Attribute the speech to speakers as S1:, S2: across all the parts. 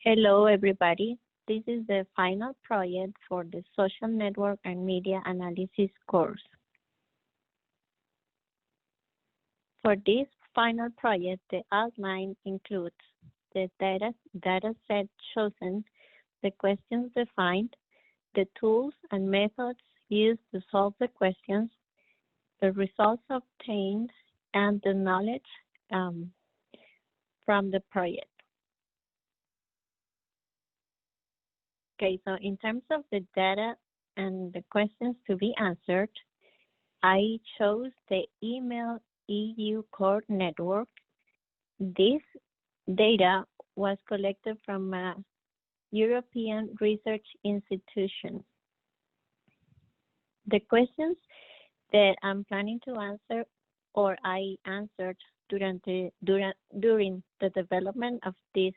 S1: Hello, everybody. This is the final project for the Social Network and Media Analysis course. For this final project, the outline includes the data set chosen, the questions defined, the tools and methods used to solve the questions, the results obtained, and the knowledge from the project. Okay, so in terms of the data and the questions to be answered, I chose the email EU core network. This data was collected from a European research institution. The questions that I'm planning to answer or I answered during the development of this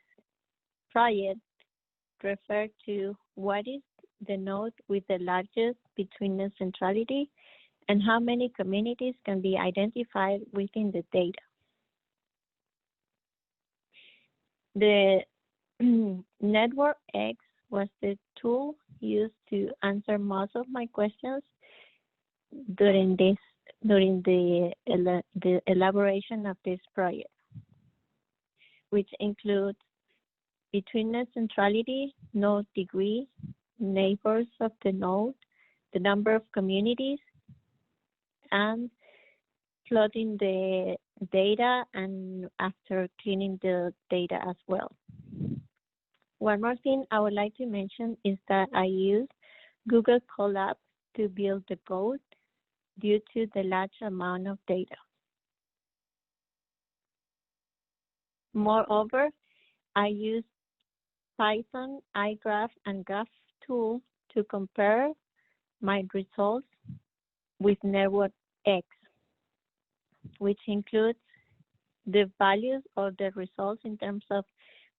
S1: project refer to what is the node with the largest betweenness centrality and how many communities can be identified within the data. The Network X was the tool used to answer most of my questions during the elaboration of this project, which includes betweenness centrality, node degree, neighbors of the node, the number of communities, and plotting the data and after cleaning the data as well. One more thing I would like to mention is that I use Google Colab to build the code due to the large amount of data. Moreover, I use Python, iGraph, and Graph tool to compare my results with Network X, which includes the values of the results in terms of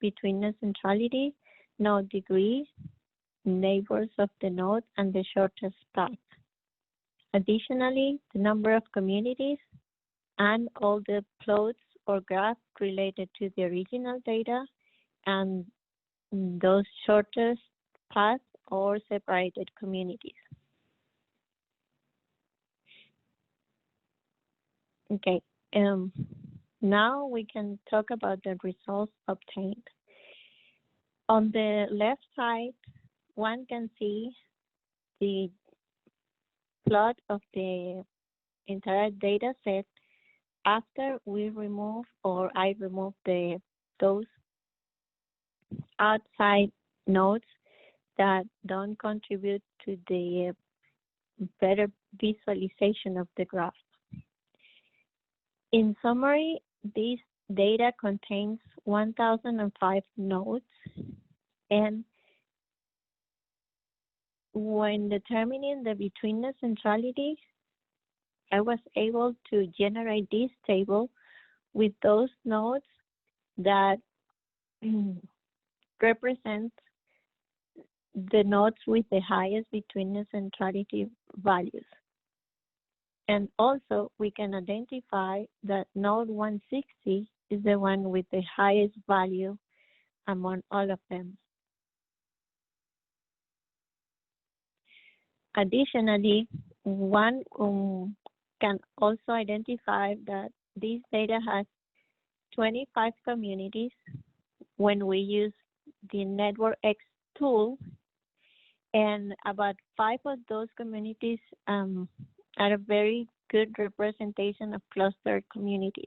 S1: betweenness centrality, node degree, neighbors of the node, and the shortest path. Additionally, the number of communities and all the plots or graphs related to the original data and those shortest paths or separated communities. Okay, now we can talk about the results obtained. On the left side, one can see the plot of the entire data set after we remove or I remove those outside nodes that don't contribute to the better visualization of the graph. In summary, this data contains 1,005 nodes, and when determining the betweenness centrality, I was able to generate this table with those nodes that represent the nodes with the highest betweenness centrality values. And also, we can identify that node 160 is the one with the highest value among all of them. Additionally, one can also identify that this data has 25 communities when we use the Network X tool, and about 5 of those communities are a very good representation of clustered communities.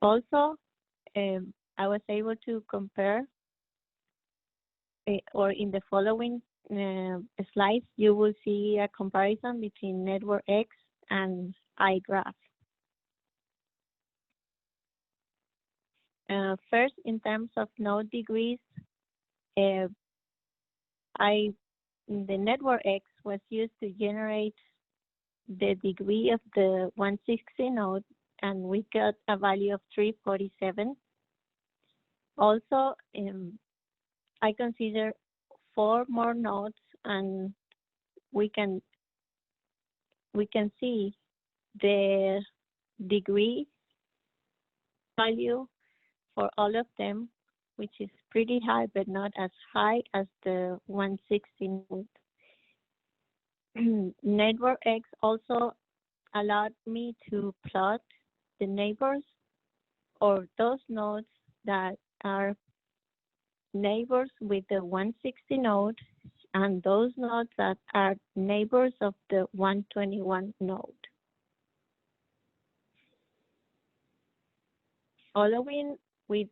S1: Also, I was able to compare, or in the following slides, you will see a comparison between Network X and iGraph. First, in terms of node degrees, the Network X was used to generate the degree of the 160 node, and we got a value of 347. Also, I consider 4 more nodes, and we can see the degree value for all of them, which is pretty high, but not as high as the 160 node. Network X also allowed me to plot the neighbors or those nodes that are neighbors with the 160 node and those nodes that are neighbors of the 121 node. Following with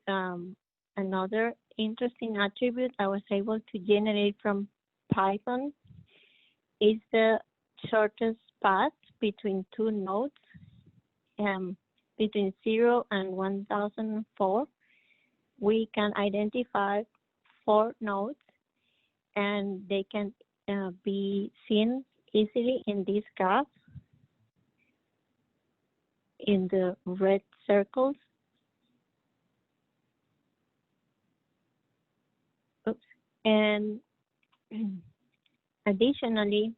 S1: another interesting attribute I was able to generate from Python is the shortest path between two nodes, between 0 and 1004. We can identify 4 nodes, and they can be seen easily in this graph in the red circles. Oops. And additionally,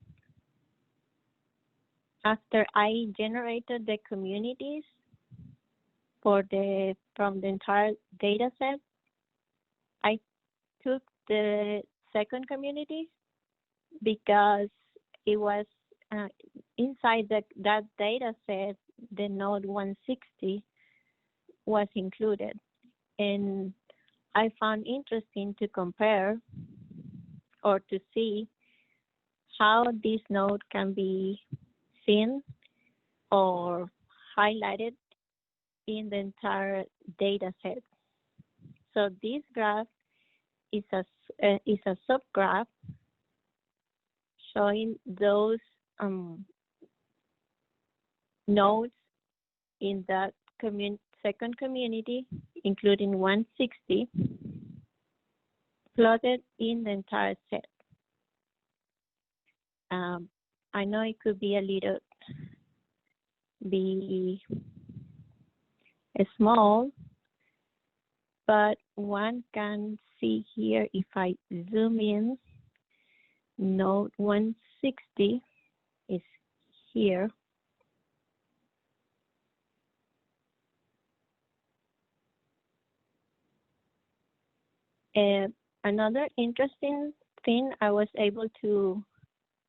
S1: after I generated the communities from the entire data set, I took the second community because it was inside that data set, the node 160 was included. And I found interesting to compare or to see how this node can be seen or highlighted in the entire data set. So this graph is a subgraph showing those nodes in that second community, including 160, plotted in the entire set. I know it could be a little small, but one can see here if I zoom in, node 160 is here. Another interesting thing I was able to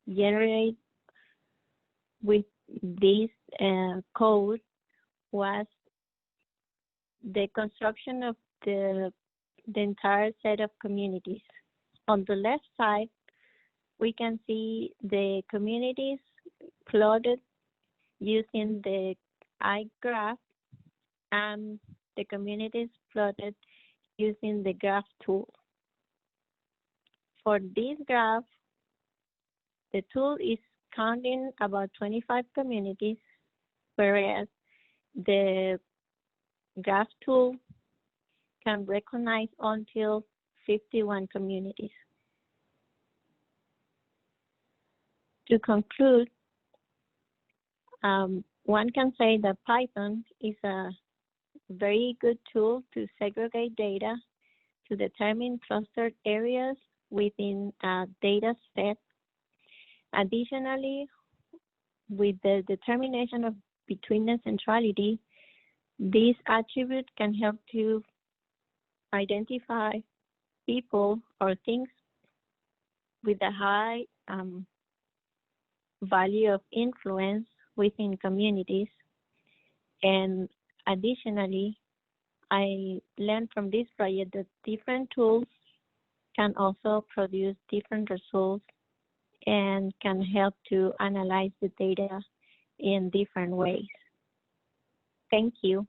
S1: generate with this code was the construction of the entire set of communities. On the left side, we can see the communities plotted using the eye graph and the communities plotted using the graph tool. For this graph, the tool is counting about 25 communities, whereas the graph tool can recognize until 51 communities. To conclude, one can say that Python is a very good tool to segregate data to determine clustered areas within a data set. Additionally, with the determination of betweenness centrality, this attribute can help to identify people or things with a high value of influence within communities. And additionally, I learned from this project that different tools can also produce different results and can help to analyze the data in different ways. Thank you.